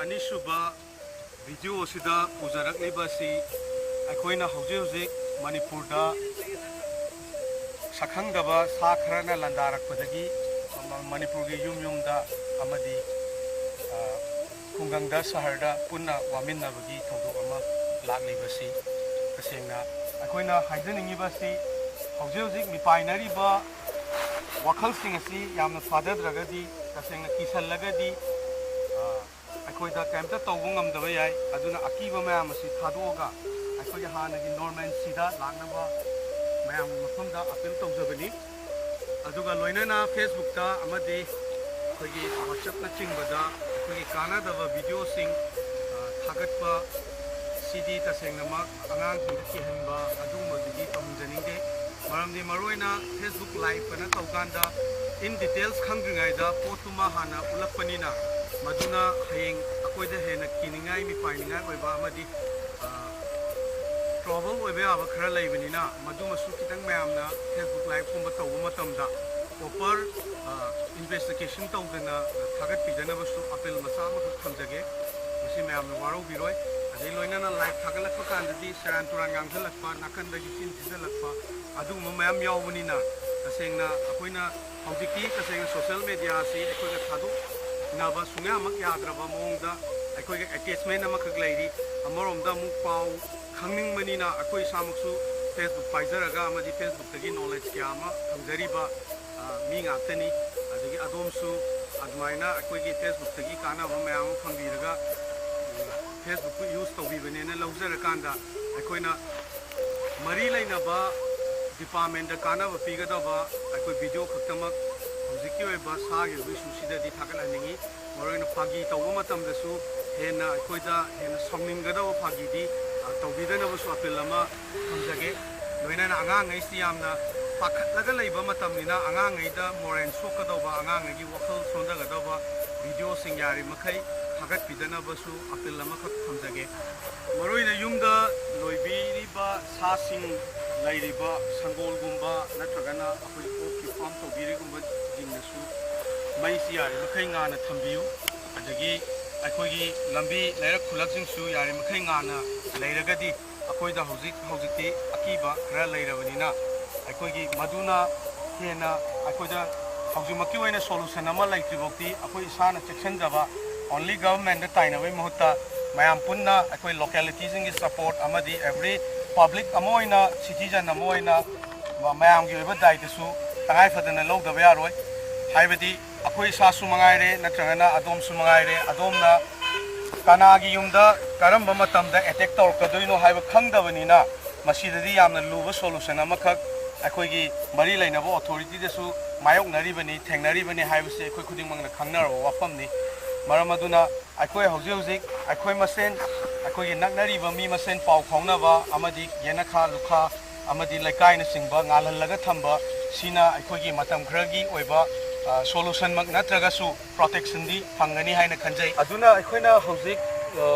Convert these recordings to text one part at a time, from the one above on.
ꯑꯅꯤꯁꯨꯕ ꯚꯤꯗꯤꯑꯣ ꯑꯁꯤꯗ ꯎꯖꯔꯛꯂꯤꯕ ꯑꯁꯤ ꯑꯩꯈꯣꯏꯅ ꯍꯧꯖꯤꯛ ꯍꯧꯖꯤꯛ ꯃꯅꯤꯄꯨꯔꯗ ꯁꯛꯈꯪꯗꯕ ꯁꯥ ꯈꯔꯅ ꯂꯥꯟꯗꯥꯔꯛꯄꯗꯒꯤ ꯃꯅꯤꯄꯨꯔꯒꯤ ꯌꯨꯝꯗ ꯑꯃꯗꯤ ꯈꯨꯡꯒꯪꯗ ꯁꯍꯔꯗ ꯄꯨꯟꯅ ꯋꯥꯃꯤꯟꯅꯕꯒꯤ ꯊꯧꯗꯣꯛ ꯑꯃ ꯂꯥꯛꯂꯤꯕꯁꯤ ꯇꯁꯦꯡꯅ ꯑꯩꯈꯣꯏꯅ ꯍꯥꯏꯖꯅꯤꯡꯉꯤꯕꯁꯤ ꯍꯧꯖꯤꯛ ꯍꯧꯖꯤꯛ ꯃꯤꯄꯥꯏꯅꯔꯤꯕ ꯋꯥꯈꯜꯁꯤꯡ ꯑꯁꯤ ꯌꯥꯝꯅ ꯐꯥꯗꯗ꯭ꯔꯒꯗꯤ ꯇꯁꯦꯡꯅ ꯀꯤꯁꯜꯂꯒꯗꯤ ꯑꯩꯈꯣꯏꯗ ꯀꯩꯝꯇ ꯇꯧꯕ ꯉꯝꯗꯕ ꯌꯥꯏ ꯑꯗꯨꯅ ꯑꯀꯤꯕ ꯃꯌꯥꯝ ꯑꯁꯤ ꯊꯥꯗꯣꯛꯑꯒ ꯑꯩꯈꯣꯏꯒꯤ ꯍꯥꯟꯅꯒꯤ ꯅꯣꯔꯃꯦꯜꯁꯤꯗ ꯂꯥꯛꯅꯕ ꯃꯌꯥꯝꯒꯤ ꯃꯐꯝꯗ ꯑꯄꯤꯜ ꯇꯧꯖꯕꯅꯤ ꯑꯗꯨꯒ ꯂꯣꯏꯅꯅ ꯐꯦꯁꯕꯨꯛꯇ ꯑꯃꯗꯤ ꯑꯩꯈꯣꯏꯒꯤ ꯋꯥꯆꯞꯅꯆꯤꯡꯕꯗ ꯑꯩꯈꯣꯏꯒꯤ ꯀꯥꯟꯅꯗꯕ ꯚꯤꯗꯤꯑꯣꯁꯤꯡ ꯊꯥꯒꯠꯄ ꯁꯤꯗꯤ ꯇꯁꯦꯡꯅꯃꯛ ꯑꯉꯥꯡꯁꯤꯡꯗ ꯀꯤꯍꯟꯕ ꯑꯗꯨꯒꯨꯝꯕꯗꯨꯗꯤ ꯇꯧꯍꯟꯖꯅꯤꯡꯗꯦ ꯃꯔꯝꯗꯤ ꯃꯔꯨꯑꯣꯏꯅ ꯐꯦꯁꯕꯨꯛ ꯂꯥꯏꯚ ꯇꯧꯀꯥꯟꯗ ꯏꯟ ꯗꯤꯇꯦꯜꯁ ꯈꯪꯗ꯭ꯔꯤꯉꯩꯗ ꯄꯣꯠꯇꯨꯃ ꯍꯥꯟꯅ ꯎꯠꯂꯛꯄꯅꯤꯅ ꯃꯗꯨꯅ ꯍꯌꯦꯡ ꯑꯩꯈꯣꯏꯗ ꯍꯦꯟꯅ ꯀꯤꯅꯤꯡꯉꯥꯏ ꯃꯤꯄꯥꯏꯅꯤꯡꯉꯥꯏ ꯑꯣꯏꯕ ꯑꯃꯗꯤ ꯇ꯭ꯔꯣꯕꯜ ꯑꯣꯏꯕ ꯌꯥꯕ ꯈꯔ ꯂꯩꯕꯅꯤꯅ ꯃꯗꯨꯃꯁꯨ ꯈꯤꯇꯪ ꯃꯌꯥꯝꯅ ꯐꯦꯁꯕꯨꯛ ꯂꯥꯏꯚꯀꯨꯝꯕ ꯇꯧꯕ ꯃꯇꯝꯗ ꯄ꯭ꯔꯣꯄꯔ ꯏꯟꯚꯦꯁꯇꯤꯒꯦꯁꯟ ꯇꯧꯗꯅ ꯊꯥꯒꯠꯄꯤꯗꯅꯕꯁꯨ ꯑꯄꯤꯜ ꯃꯆꯥ ꯑꯃꯈꯛ ꯊꯝꯖꯒꯦ ꯃꯁꯤ ꯃꯌꯥꯝꯅ ꯋꯥꯔꯧꯕꯤꯔꯣꯏ ꯑꯗꯩ ꯂꯣꯏꯅꯅ ꯂꯥꯏꯚ ꯊꯥꯒꯠꯂꯛꯄ ꯀꯥꯟꯗꯗꯤ ꯁꯦꯔꯥꯟ ꯇꯨꯔꯥꯟ ꯉꯥꯡꯁꯤꯜꯂꯛꯄ ꯅꯥꯀꯟꯗꯒꯤ ꯆꯤꯟ ꯊꯤꯖꯤꯜꯂꯛꯄ ꯑꯗꯨꯒꯨꯝꯕ ꯃꯌꯥꯝ ꯌꯥꯎꯕꯅꯤꯅ ꯇꯁꯦꯡꯅ ꯑꯩꯈꯣꯏꯅ ꯍꯧꯖꯤꯛꯇꯤ ꯇꯁꯦꯡꯅ ꯁꯣꯁꯤꯌꯦꯜ ꯃꯦꯗꯤꯌꯥ ꯑꯁꯤ ꯑꯩꯈꯣꯏꯒ ꯊꯥꯗꯣꯛꯅꯕ ꯁꯨꯡꯌꯥꯃꯛ ꯌꯥꯗ꯭ꯔꯕ ꯃꯑꯣꯡꯗ ꯑꯩꯈꯣꯏꯒꯤ ꯑꯦꯇꯦꯆꯃꯦꯟ ꯑꯃꯈꯛ ꯂꯩꯔꯤ ꯑꯃꯔꯣꯝꯗ ꯑꯃꯨꯛ ꯄꯥꯎ ꯈꯪꯅꯤꯡꯕꯅꯤꯅ ꯑꯩꯈꯣꯏ ꯏꯁꯥꯃꯛꯁꯨ ꯐꯦꯁꯕꯨꯛ ꯄꯥꯏꯖꯔꯒ ꯑꯃꯗꯤ ꯐꯦꯁꯕꯨꯛꯇꯒꯤ ꯅꯣꯂꯦꯖ ꯀꯌꯥ ꯑꯃ ꯐꯪꯖꯔꯤꯕ ꯃꯤ ꯉꯥꯛꯇꯅꯤ ꯑꯗꯒꯤ ꯑꯗꯣꯝꯁꯨ ꯑꯗꯨꯃꯥꯏꯅ ꯑꯩꯈꯣꯏꯒꯤ ꯐꯦꯁꯕꯨꯛꯇꯒꯤ ꯀꯥꯟꯅꯕ ꯃꯌꯥꯝ ꯑꯃ ꯐꯪꯕꯤꯔꯒ ꯐꯦꯁꯕꯨꯛꯄꯨ ꯌꯨꯁ ꯇꯧꯕꯤꯕꯅꯦꯅ ꯂꯧꯖꯔꯀꯥꯟꯗ ꯑꯩꯈꯣꯏꯅ ꯃꯔꯤ ꯂꯩꯅꯕ ꯗꯤꯄꯥꯔꯠꯃꯦꯟꯗ ꯀꯥꯟꯅꯕ ꯄꯤꯒꯗꯕ ꯑꯩꯈꯣꯏ ꯚꯤꯗꯤꯑꯣ ꯈꯛꯇꯃꯛ ꯍꯧꯖꯤꯛꯀꯤ ꯑꯣꯏꯕ ꯁꯥꯒꯤ ꯑꯣꯏꯕ ꯏꯁꯨꯁꯤꯗꯗꯤ ꯊꯥꯒꯠꯍꯟꯅꯤꯡꯉꯤ ꯃꯔꯨꯑꯣꯏꯅ ꯐꯥꯒꯤ ꯇꯧꯕ ꯃꯇꯝꯗꯁꯨ ꯍꯦꯟꯅ ꯑꯩꯈꯣꯏꯗ ꯍꯦꯟꯅ ꯁꯥꯎꯅꯤꯡꯒꯗꯕ ꯐꯥꯒꯤꯗꯤ ꯇꯧꯕꯤꯗꯅꯕꯁꯨ ꯑꯄꯤꯜ ꯑꯃ ꯊꯝꯖꯒꯦ ꯂꯣꯏꯅꯅ ꯑꯉꯥꯡꯉꯩꯁꯤ ꯌꯥꯝꯅ ꯄꯥꯈꯠꯂꯒ ꯂꯩꯕ ꯃꯇꯝꯅꯤꯅ ꯑꯉꯥꯡꯉꯩꯗ ꯃꯣꯔꯦꯜ ꯁꯣꯛꯀꯗꯧꯕ ꯑꯉꯥꯡꯉꯩꯒꯤ ꯋꯥꯈꯜ ꯁꯣꯟꯊꯒꯗꯧꯕ ꯚꯤꯗꯤꯑꯣꯁꯤꯡ ꯌꯥꯔꯤꯃꯈꯩ ꯊꯥꯒꯠꯄꯤꯗꯅꯕꯁꯨ ꯑꯄꯤꯜ ꯑꯃꯈꯛ ꯊꯝꯖꯒꯦ ꯃꯔꯨꯑꯣꯏꯅ ꯌꯨꯝꯗ ꯂꯣꯏꯕꯤꯔꯤꯕ ꯁꯥꯁꯤꯡ ꯂꯩꯔꯤꯕ ꯁꯪꯒꯣꯜꯒꯨꯝꯕ ꯅꯠꯇ꯭ꯔꯒꯅ ꯑꯩꯈꯣꯏ ꯑꯣꯛꯀꯤ ꯐꯥꯝ ꯇꯧꯕꯤꯔꯤꯒꯨꯝꯕꯁꯤꯡꯅꯁꯨ ꯃꯩꯁꯤ ꯌꯥꯔꯤꯃꯈꯩ ꯉꯥꯟꯅ ꯊꯝꯕꯤꯌꯨ ꯑꯗꯒꯤ ꯑꯩꯈꯣꯏꯒꯤ ꯂꯝꯕꯤ ꯂꯩꯔꯛ ꯈꯨꯜꯂꯛꯁꯤꯡꯁꯨ ꯌꯥꯔꯤꯃꯈꯩ ꯉꯥꯟꯅ ꯂꯩꯔꯒꯗꯤ ꯑꯩꯈꯣꯏꯗ ꯍꯧꯖꯤꯛꯇꯤ ꯑꯀꯤꯕ ꯈꯔ ꯂꯩꯔꯕꯅꯤ나 ꯑꯩꯈꯣꯏꯒꯤ ꯃꯗꯨꯅ ꯍꯦꯟꯅ ꯑꯩꯈꯣꯏꯗ ꯍꯧꯖꯤꯛꯃꯛꯀꯤ ꯑꯣꯏꯅ ꯁꯣꯂꯨꯁꯟ ꯑꯃ ꯂꯩꯇ꯭ꯔꯤꯐꯥꯎꯗꯤ ꯑꯩꯈꯣꯏ ꯏꯁꯥꯅ ꯆꯦꯛꯁꯤꯟꯖꯕ ꯑꯣꯟꯂꯤ ꯒꯚꯔꯟꯃꯦꯟꯠꯗ ꯇꯥꯏꯅꯕꯒꯤ ꯃꯍꯨꯠꯇ ꯃꯌꯥꯝ ꯄꯨꯟꯅ ꯑꯩꯈꯣꯏ ꯂꯣꯀꯦꯂꯤꯇꯤꯁꯤꯡꯒꯤ ꯁꯄꯣꯔꯠ ꯑꯃꯗꯤ ꯑꯦꯕ꯭ꯔꯤ ꯄꯕ꯭ꯂꯤꯛ ꯑꯃ ꯑꯣꯏꯅ ꯁꯤꯇꯤꯖꯟ ꯑꯃ ꯑꯣꯏꯅ ꯃꯌꯥꯝꯒꯤ ꯑꯣꯏꯕ ꯗꯥꯏꯇꯁꯨ ꯇꯉꯥꯏꯐꯗꯅ ꯂꯧꯗꯕ ꯌꯥꯔꯣꯏ ꯍꯥꯏꯕꯗꯤ ꯑꯩꯈꯣꯏ ꯏꯁꯥꯁꯨ ꯃꯉꯥꯏꯔꯦ ꯅꯠꯇ꯭ꯔꯒꯅ ꯑꯗꯣꯝꯁꯨ ꯃꯉꯥꯏꯔꯦ ꯑꯗꯣꯝꯅ ꯀꯅꯥꯒꯤ ꯌꯨꯝꯗ ꯀꯔꯝꯕ ꯃꯇꯝꯗ ꯑꯦꯇꯦꯛ ꯇꯧꯔꯛꯀꯗꯣꯏꯅꯣ ꯍꯥꯏꯕ ꯈꯪꯗꯕꯅꯤꯅ ꯃꯁꯤꯗꯗꯤ ꯌꯥꯝꯅ ꯂꯨꯕ ꯁꯣꯂꯨꯁꯟ ꯑꯃꯈꯛ ꯑꯩꯈꯣꯏꯒꯤ ꯃꯔꯤ ꯂꯩꯅꯕ ꯑꯣꯊꯣꯔꯤꯇꯤꯗꯁꯨ ꯃꯥꯌꯣꯛꯅꯔꯤꯕꯅꯤ ꯊꯦꯡꯅꯔꯤꯕꯅꯤ ꯍꯥꯏꯕꯁꯤ ꯑꯩꯈꯣꯏ ꯈꯨꯗꯤꯡꯃꯛꯅ ꯈꯪꯅꯔꯕ ꯋꯥꯐꯝꯅꯤ ꯃꯔꯝ ꯑꯗꯨꯅ ꯑꯩꯈꯣꯏ ꯍꯧꯖꯤꯛ ꯑꯩꯈꯣꯏ ꯃꯁꯦꯟ ꯑꯩꯈꯣꯏꯒꯤ ꯅꯛꯅꯔꯤꯕ ꯃꯤ ꯃꯁꯦꯟ ꯄꯥꯎ ꯐꯥꯎꯅꯕ ꯑꯃꯗꯤ ꯌꯦꯅꯈꯥ ꯂꯨꯈꯥ ꯑꯃꯗꯤ ꯂꯩꯀꯥꯏꯅꯆꯤꯡꯕ ꯉꯥꯜꯍꯜꯂꯒ ꯊꯝꯕ ꯁꯤꯅ ꯑꯩꯈꯣꯏꯒꯤ ꯃꯇꯝ ꯈꯔꯒꯤ ꯑꯣꯏꯕ ꯁꯣꯂꯨꯁꯟꯃꯛ ꯅꯠꯇ꯭ꯔꯒꯁꯨ ꯄ꯭ꯔꯣꯇꯦꯛꯁꯟꯗꯤ ꯐꯪꯒꯅꯤ ꯍꯥꯏꯅ ꯈꯟꯖꯩ ꯑꯗꯨꯅ ꯑꯩꯈꯣꯏꯅ ꯍꯧꯖꯤꯛ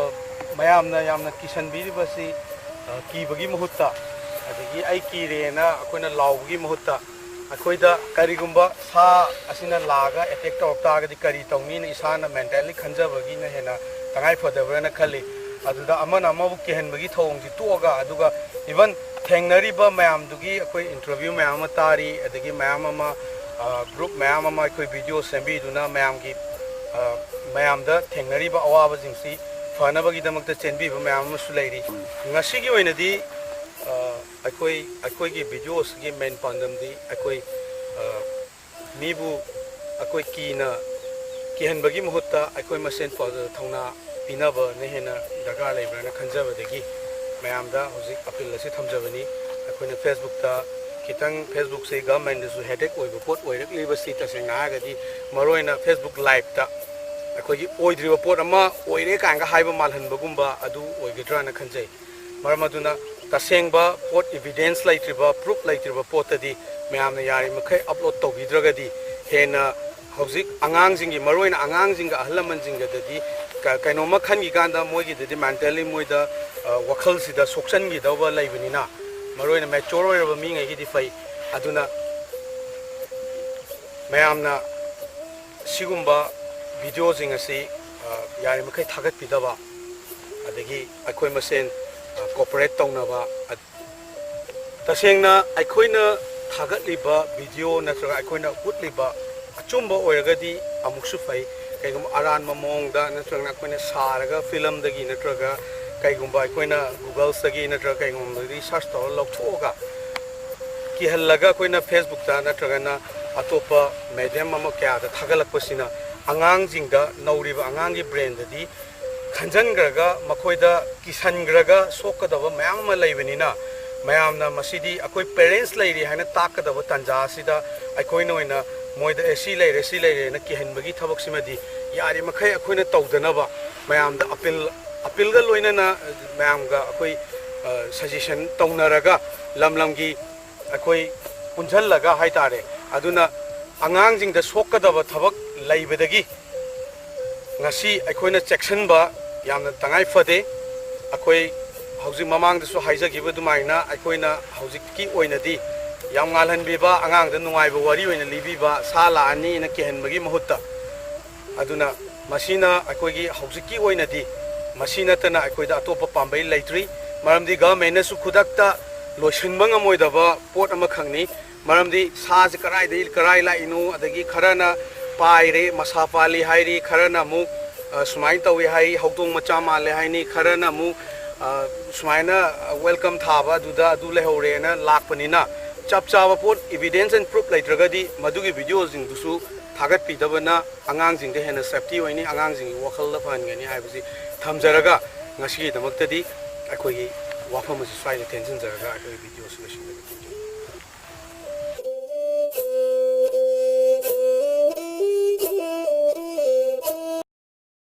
ꯃꯌꯥꯝꯅ ꯌꯥꯝꯅ ꯀꯤꯁꯟꯕꯤꯔꯤꯕꯁꯤ ꯀꯤꯕꯒꯤ ꯃꯍꯨꯠꯇ ꯑꯗꯒꯤ ꯑꯩ ꯀꯤꯔꯦꯅ ꯑꯩꯈꯣꯏꯅ ꯂꯥꯎꯕꯒꯤ ꯃꯍꯨꯠꯇ ꯑꯩꯈꯣꯏꯗ ꯀꯔꯤꯒꯨꯝꯕ ꯁꯥ ꯑꯁꯤꯅ ꯂꯥꯛꯑꯒ ꯑꯦꯇꯦꯛ ꯇꯧꯔꯛ ꯇꯥꯔꯒꯗꯤ ꯀꯔꯤ ꯇꯧꯅꯤꯅ ꯏꯁꯥꯅ ꯃꯦꯟꯇꯦꯜꯂꯤ ꯈꯟꯖꯕꯒꯤꯅ ꯍꯦꯟꯅ ꯇꯉꯥꯏꯐꯗꯕ꯭ꯔꯅ ꯈꯜꯂꯤ ꯑꯗꯨꯗ ꯑꯃꯅ ꯑꯃꯕꯨ ꯀꯤꯍꯟꯕꯒꯤ ꯊꯧꯑꯣꯡꯁꯤ ꯇꯣꯛꯑꯒ ꯑꯗꯨꯒ ꯏꯚꯟ ꯊꯦꯡꯅꯔꯤꯕ ꯃꯌꯥꯝꯗꯨꯒꯤ ꯑꯩꯈꯣꯏ ꯏꯟꯇꯔꯚ꯭ꯌꯨ ꯃꯌꯥꯝ ꯑꯃ ꯇꯥꯔꯤ ꯑꯗꯒꯤ ꯃꯌꯥꯝ ꯑꯃ ꯒ꯭ꯔꯨꯞ ꯃꯌꯥꯝ ꯑꯃ ꯑꯩꯈꯣই ꯚꯤꯗꯤꯑꯣ ꯁꯦꯝꯕꯤꯗꯨꯅ ꯃꯌꯥꯝꯗ ꯊꯦꯡꯅꯔꯤꯕ ꯑꯋꯥꯕꯁꯤꯡꯁꯤ ꯐꯅꯕꯒꯤꯗꯃꯛꯇ ꯆꯦꯟꯕꯤꯕ ꯃꯌꯥꯝ ꯑꯃꯁꯨ ꯂꯩꯔꯤ ꯉꯁꯤꯒꯤ ꯑꯣꯏꯅꯗꯤ ꯑꯩꯈꯣꯏꯒꯤ ꯚꯤꯗꯤꯑꯣꯁꯤꯒꯤ ꯃꯦꯟ ꯄꯥꯟꯗꯝꯗꯤ ꯑꯩꯈꯣꯏ ꯃꯤꯕꯨ ꯑꯩꯈꯣꯏ ꯀꯤꯍꯟꯕꯒꯤ ꯃꯍꯨꯠꯇ ꯑꯩꯈꯣꯏ ꯃꯁꯦꯟ ꯊꯧꯅꯥ ꯄꯤꯅꯕꯅ ꯍꯦꯟꯅ ꯗꯔꯀꯥꯔ ꯂꯩꯕ꯭ꯔꯅ ꯈꯟꯖꯕꯗꯒꯤ ꯃꯌꯥꯝꯗ ꯍꯧꯖꯤꯛ ꯑꯄꯤꯜ ꯑꯁꯤ ꯊꯝꯖꯕꯅꯤ ꯑꯩꯈꯣꯏꯅ ꯐꯦꯁꯕꯨꯛꯇ ꯈꯤꯇꯪ ꯐꯦꯁꯕꯨꯛꯁꯦ ꯒꯚꯔꯟꯃꯦꯟꯠꯗꯁꯨ ꯍꯦꯗꯦꯛ ꯑꯣꯏꯕ ꯄꯣꯠ ꯑꯣꯏꯔꯛꯂꯤꯕꯁꯤ ꯇꯁꯦꯡꯅ ꯍꯥꯏꯔꯒꯗꯤ ꯃꯔꯨꯑꯣꯏꯅ ꯐꯦꯁꯕꯨꯛ ꯂꯥꯏꯚꯇ ꯑꯩꯈꯣꯏꯒꯤ ꯑꯣꯏꯗ꯭ꯔꯤꯕ ꯄꯣꯠ ꯑꯃ ꯑꯣꯏꯔꯦ ꯀꯥꯏꯅꯒ ꯍꯥꯏꯕ ꯃꯥꯜꯍꯟꯕꯒꯨꯝꯕ ꯑꯗꯨ ꯑꯣꯏꯒꯗ꯭ꯔꯥꯅ ꯈꯟꯖꯩ ꯃꯔꯝ ꯑꯗꯨꯅ ꯇꯁꯦꯡꯕ ꯄꯣꯠ ꯏꯚꯤꯗꯦꯟꯁ ꯂꯩꯇ꯭ꯔꯤꯕ ꯄ꯭ꯔꯨꯐ ꯂꯩꯇ꯭ꯔꯤꯕ ꯄꯣꯠꯇꯗꯤ ꯃꯌꯥꯝꯅ ꯌꯥꯔꯤꯃꯈꯩ ꯑꯞꯂꯣꯗ ꯇꯧꯕꯤꯗ꯭ꯔꯒꯗꯤ ꯍꯦꯟꯅ ꯍꯧꯖꯤꯛ ꯑꯉꯥꯡꯁꯤꯡꯒꯤ ꯃꯔꯨꯑꯣꯏꯅ ꯑꯉꯥꯡꯁꯤꯡꯒ ꯑꯍꯜ ꯂꯃꯟꯁꯤꯡꯒꯗꯗꯤ ꯀꯩꯅꯣꯝꯃ ꯈꯟꯈꯤꯀꯥꯟꯗ ꯃꯣꯏꯒꯤꯗꯗꯤ ꯃꯦꯟꯇꯦꯜꯂꯤ ꯃꯣꯏꯗ ꯋꯥꯈꯜꯁꯤꯗ ꯁꯣꯛꯆꯟꯈꯤꯗꯧꯕ ꯂꯩꯕꯅꯤꯅ ꯃꯔꯨꯑꯣꯏꯅ ꯃꯦꯆꯣꯔ ꯑꯣꯏꯔꯕ ꯃꯤꯉꯩꯒꯤꯗꯤ ꯐꯩ ꯑꯗꯨꯅ ꯃꯌꯥꯝꯅ ꯁꯤꯒꯨꯝꯕ ꯚꯤꯗꯤꯑꯣꯁꯤꯡ ꯑꯁꯤ ꯌꯥꯔꯤ ꯃꯈꯩ ꯊꯥꯒꯠꯄꯤꯗꯕ ꯑꯗꯒꯤ ꯑꯩꯈꯣꯏ ꯃꯁꯦꯟ ꯀooperate ꯇꯧꯅꯕ ꯇꯁꯦꯡꯅ ꯑꯩꯈꯣꯏꯅ ꯊꯥꯒꯠꯂꯤꯕ ꯚꯤꯗꯤꯑꯣ ꯅꯠꯇ꯭ꯔꯒ ꯑꯩꯈꯣꯏꯅ ꯎꯠꯂꯤꯕ ꯑꯆꯨꯝꯕ ꯑꯣꯏꯔꯒꯗꯤ ꯑꯃꯨꯛꯁꯨ ꯐꯩ ꯀꯩꯒꯨꯝꯕ ꯑꯔꯥꯟꯕ ꯃꯑꯣꯡꯗ ꯅꯠꯇ꯭ꯔꯒ ꯑꯩꯈꯣꯏꯅ ꯁꯥꯔꯒ ꯐꯤꯂꯝꯗꯒꯤ ꯅꯠꯇ꯭ꯔꯒ ꯀꯩꯒꯨꯝꯕ ꯑꯩꯈꯣꯏꯅ ꯒꯨꯒꯜꯁꯇꯒꯤ ꯅꯠꯇ꯭ꯔꯒ ꯀꯩꯒꯨꯝꯕꯗꯒꯤ ꯁꯔꯆ ꯇꯧꯔ ꯂꯧꯊꯣꯛꯑꯒ ꯀꯤꯍꯜꯂꯒ ꯑꯩꯈꯣꯏꯅ ꯐꯦꯁꯕꯨꯛꯇ ꯅꯠꯇ꯭ꯔꯒꯅ ꯑꯇꯣꯞꯄ ꯃꯦꯗꯤꯌꯝ ꯑꯃ ꯀꯌꯥꯗ ꯊꯥꯒꯠꯂꯛꯄꯁꯤꯅ ꯑꯉꯥꯡꯁꯤꯡꯗ ꯅꯧꯔꯤꯕ ꯑꯉꯥꯡꯒꯤ ꯕ꯭ꯔꯦꯟꯗꯗꯤ ꯈꯟꯖꯟꯈ꯭ꯔꯒ ꯃꯈꯣꯏꯗ ꯀꯤꯁꯟꯈ꯭ꯔꯒ ꯁꯣꯛꯀꯗꯕ ꯃꯌꯥꯝ ꯑꯃ ꯂꯩꯕꯅꯤꯅ ꯃꯌꯥꯝꯅ ꯃꯁꯤꯗꯤ ꯑꯩꯈꯣꯏ ꯄꯦꯔꯦꯟꯁ ꯂꯩꯔꯤ ꯍꯥꯏꯅ ꯇꯥꯛꯀꯗꯕ ꯇꯥꯟꯖꯥ ꯑꯁꯤꯗ ꯑꯩꯈꯣꯏꯅ ꯑꯣꯏꯅ ꯃꯣꯏꯗ ꯁꯤ ꯂꯩꯔꯦꯅ ꯀꯤꯍꯟꯕꯒꯤ ꯊꯕꯛꯁꯤꯃꯗꯤ ꯌꯥꯔꯤꯃꯈꯩ ꯑꯩꯈꯣꯏꯅ ꯇꯧꯗꯅꯕ ꯃꯌꯥꯝꯗ ꯑꯄꯤꯜꯒ ꯂꯣꯏꯅꯅ ꯃꯌꯥꯝꯒ ꯑꯩꯈꯣꯏ ꯁꯖꯦꯁꯟ ꯇꯧꯅꯔꯒ ꯂꯝꯒꯤ ꯑꯩꯈꯣꯏ ꯄꯨꯟꯁꯤꯜꯂꯒ ꯍꯥꯏꯇꯥꯔꯦ ꯑꯗꯨꯅ ꯑꯉꯥꯡꯁꯤꯡꯗ ꯁꯣꯛꯀꯗꯕ ꯊꯕꯛ ꯂꯩꯕꯗꯒꯤ ngasi ꯑꯩꯈꯣꯏꯅ ꯆꯦꯛꯁꯤꯟꯕ ꯌꯥꯝꯅ ꯇꯉꯥꯏ ꯐꯗꯦ ꯑꯩꯈꯣꯏ ꯍꯧꯖꯤꯛ ꯃꯃꯥꯡꯗꯁꯨ ꯍꯥꯏꯖꯈꯤꯕ ꯑꯗꯨꯃꯥꯏꯅ ꯑꯩꯈꯣꯏꯅ ꯍꯧꯖꯤꯛꯀꯤ ꯑꯣꯏꯅꯗꯤ ꯌꯥꯝ ꯉꯥꯜꯍꯟꯕꯤꯕ ꯑꯉꯥꯡꯗ ꯅꯨꯡꯉꯥꯏꯕ ꯋꯥꯔꯤ ꯑꯣꯏꯅ ꯂꯤꯕꯤꯕ ꯁꯥ ꯂꯥꯛꯑꯅꯤꯅ ꯀꯤꯍꯟꯕꯒꯤ ꯃꯍꯨꯠꯇ ꯑꯗꯨꯅ ꯃꯁꯤꯅ ꯑꯩꯈꯣꯏꯒꯤ ꯍꯧꯖꯤꯛꯀꯤ ꯑꯣꯏꯅꯗꯤ ꯃꯁꯤ ꯅꯠꯇꯅ ꯑꯩꯈꯣꯏꯗ ꯑꯇꯣꯞꯄ ꯄꯥꯝꯕꯩ ꯂꯩꯇ꯭ꯔꯤ ꯃꯔꯝꯗꯤ ꯒꯚꯔꯟꯃꯦꯟꯠꯅꯁꯨ ꯈꯨꯗꯛꯇ ꯂꯣꯏꯁꯤꯟꯕ ꯉꯝꯃꯣꯏꯗꯕ ꯄꯣꯠ ꯑꯃꯈꯛꯅꯤ ꯃꯔꯝꯗꯤ ꯁꯥꯁꯦ ꯀꯔꯥꯏ ꯂꯥꯛꯏꯅꯣ ꯑꯗꯒꯤ ꯈꯔꯅ पायरे मसा पाली हाइरी खरना मु सुमाइन तवे हाइ हौतों मचा माले हाइनी खरना मु सुमाइना वेलकम थाबा दुदा अदु लेहौरेना लाकपनिना चप चावा पोट एविडेंस एंड प्रूफ लेट्रगदी मदुगी वीडियो जिंग दुसु थागत पिदबना अंगांग जिंग दे हेना सेफ्टी होइनी अंगांग जिंग वखल द फहनगनी हाइबसी थमजरगा ngasi दमक्तदी अखोगी वाफम स्वाइ टेंशन जरगा अखोई वीडियो सु